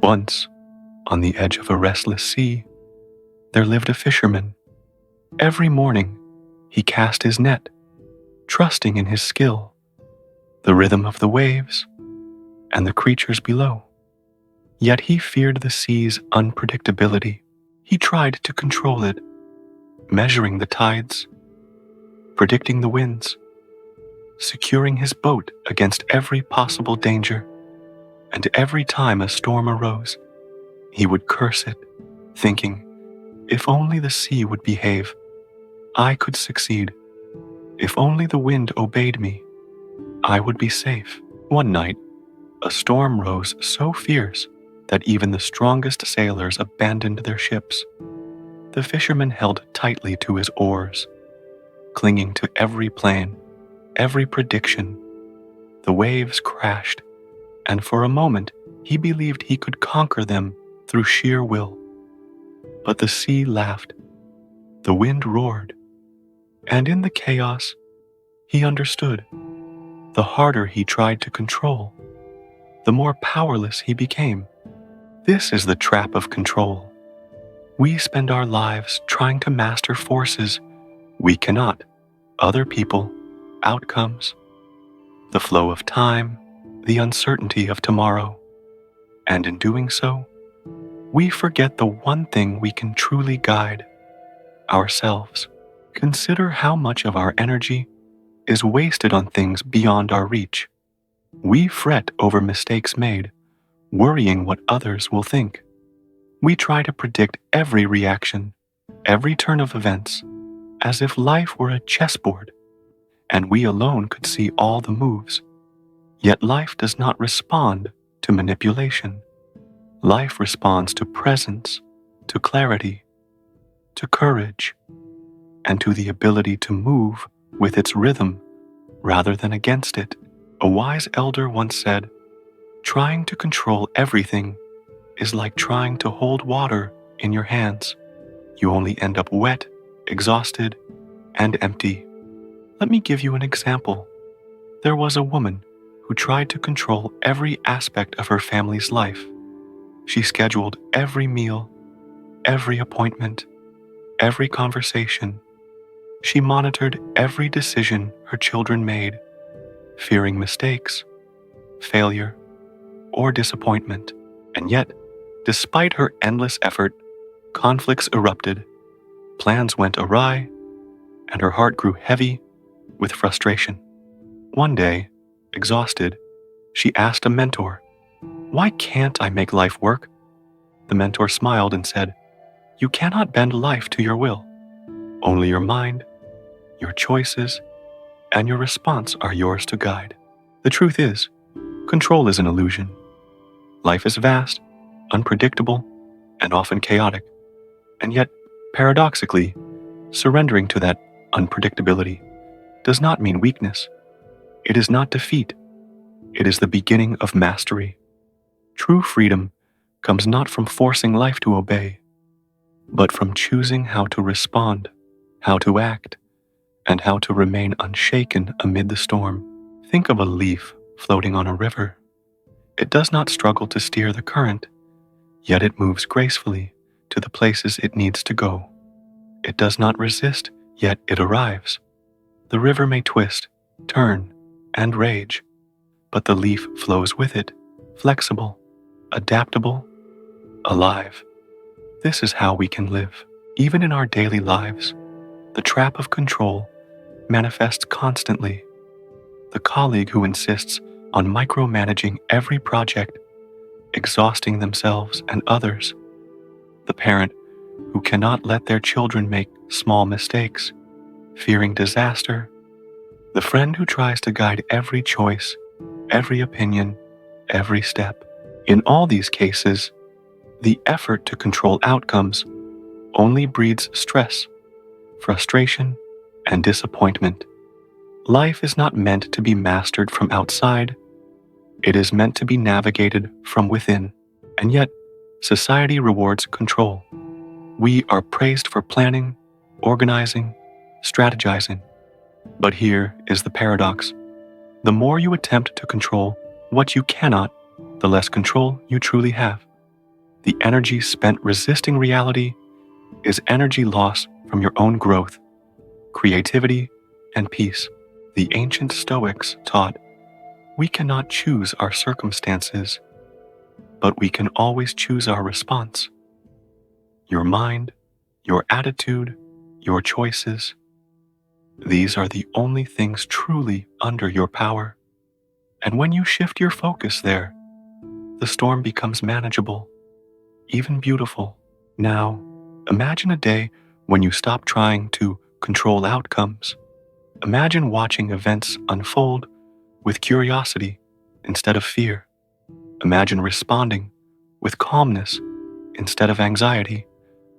Once, on the edge of a restless sea, there lived a fisherman. Every morning, he cast his net, trusting in his skill, the rhythm of the waves, and the creatures below. Yet he feared the sea's unpredictability. He tried to control it, measuring the tides, predicting the winds, securing his boat against every possible danger. And every time a storm arose, he would curse it, thinking, if only the sea would behave, I could succeed. If only the wind obeyed me, I would be safe. One night, a storm rose so fierce that even the strongest sailors abandoned their ships. The fisherman held tightly to his oars, clinging to every plan, every prediction. The waves crashed, and for a moment he believed he could conquer them through sheer will. But the sea laughed, the wind roared, and in the chaos, he understood. The harder he tried to control, the more powerless he became. This is the trap of control. We spend our lives trying to master forces we cannot: other people, outcomes, the flow of time, the uncertainty of tomorrow. And in doing so, we forget the one thing we can truly guide: ourselves. Consider how much of our energy is wasted on things beyond our reach. We fret over mistakes made, worrying what others will think. We try to predict every reaction, every turn of events, as if life were a chessboard, and we alone could see all the moves. Yet life does not respond to manipulation. Life responds to presence, to clarity, to courage, and to the ability to move with its rhythm rather than against it. A wise elder once said, "Trying to control everything is like trying to hold water in your hands. You only end up wet, exhausted, and empty." Let me give you an example. There was a woman who tried to control every aspect of her family's life. She scheduled every meal, every appointment, every conversation. She monitored every decision her children made, fearing mistakes, failure, or disappointment. And yet, despite her endless effort, conflicts erupted, plans went awry, and her heart grew heavy with frustration. One day, exhausted, she asked a mentor, "Why can't I make life work?" The mentor smiled and said, "You cannot bend life to your will. Only your mind, your choices, and your response are yours to guide." The truth is, control is an illusion. Life is vast, unpredictable, and often chaotic. And yet, paradoxically, surrendering to that unpredictability does not mean weakness. It is not defeat. It is the beginning of mastery. True freedom comes not from forcing life to obey, but from choosing how to respond, how to act, and how to remain unshaken amid the storm. Think of a leaf floating on a river. It does not struggle to steer the current, yet it moves gracefully to the places it needs to go. It does not resist, yet it arrives. The river may twist, turn, and rage, but the leaf flows with it, flexible, adaptable, alive. This is how we can live. Even in our daily lives, the trap of control manifests constantly. The colleague who insists on micromanaging every project, exhausting themselves and others. The parent who cannot let their children make small mistakes, fearing disaster. The friend who tries to guide every choice, every opinion, every step. In all these cases, the effort to control outcomes only breeds stress, frustration, and disappointment. Life is not meant to be mastered from outside. It is meant to be navigated from within. And yet, society rewards control. We are praised for planning, organizing, strategizing. But here is the paradox. The more you attempt to control what you cannot, the less control you truly have. The energy spent resisting reality is energy lost from your own growth, creativity, and peace. The ancient Stoics taught we cannot choose our circumstances, but we can always choose our response. Your mind, your attitude, your choices, these are the only things truly under your power. And when you shift your focus there, the storm becomes manageable, even beautiful. Now, imagine a day when you stop trying to control outcomes. Imagine watching events unfold with curiosity instead of fear. Imagine responding with calmness instead of anxiety,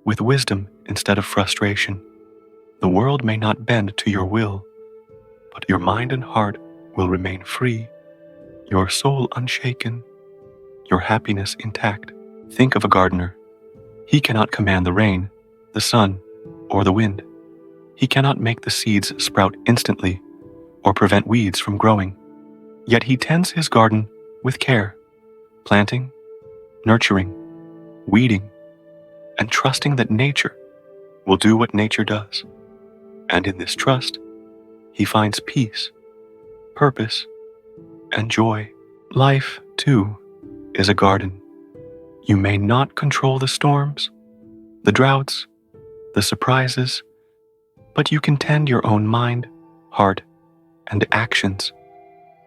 with wisdom instead of frustration. The world may not bend to your will, but your mind and heart will remain free, your soul unshaken, your happiness intact. Think of a gardener. He cannot command the rain, the sun, or the wind. He cannot make the seeds sprout instantly or prevent weeds from growing. Yet he tends his garden with care, planting, nurturing, weeding, and trusting that nature will do what nature does. And in this trust, he finds peace, purpose, and joy. Life, too, is a garden. You may not control the storms, the droughts, the surprises, but you can tend your own mind, heart, and actions.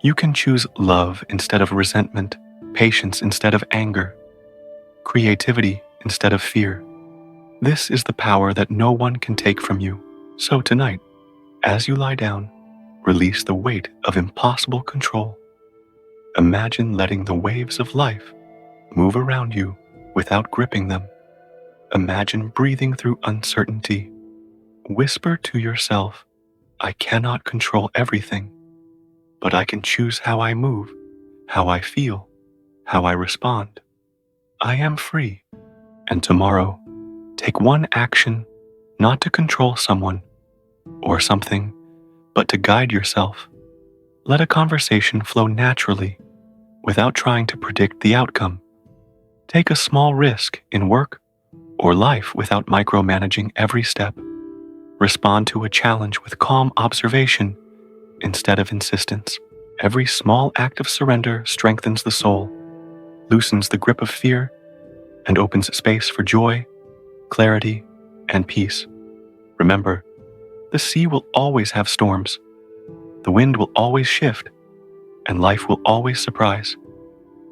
You can choose love instead of resentment, patience instead of anger, creativity instead of fear. This is the power that no one can take from you. So tonight, as you lie down, release the weight of impossible control. Imagine letting the waves of life move around you without gripping them. Imagine breathing through uncertainty. Whisper to yourself, I cannot control everything, but I can choose how I move, how I feel, how I respond. I am free. And tomorrow, take one action, not to control someone or something, but to guide yourself. Let a conversation flow naturally without trying to predict the outcome. Take a small risk in work or life without micromanaging every step. Respond to a challenge with calm observation instead of insistence. Every small act of surrender strengthens the soul, loosens the grip of fear, and opens space for joy, clarity, and peace. Remember, the sea will always have storms, the wind will always shift, and life will always surprise.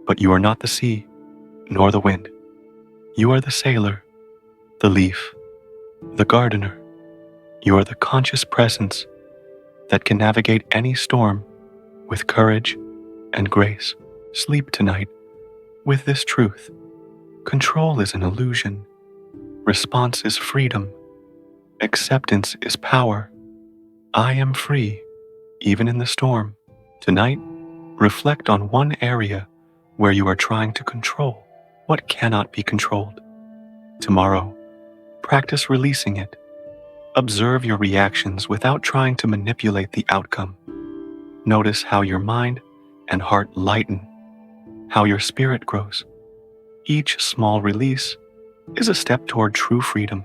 But you are not the sea, nor the wind. You are the sailor, the leaf, the gardener. You are the conscious presence that can navigate any storm with courage and grace. Sleep tonight with this truth. Control is an illusion. Response is freedom. Acceptance is power. I am free, even in the storm. Tonight, reflect on one area where you are trying to control what cannot be controlled. Tomorrow, practice releasing it. Observe your reactions without trying to manipulate the outcome. Notice how your mind and heart lighten, how your spirit grows. Each small release is a step toward true freedom.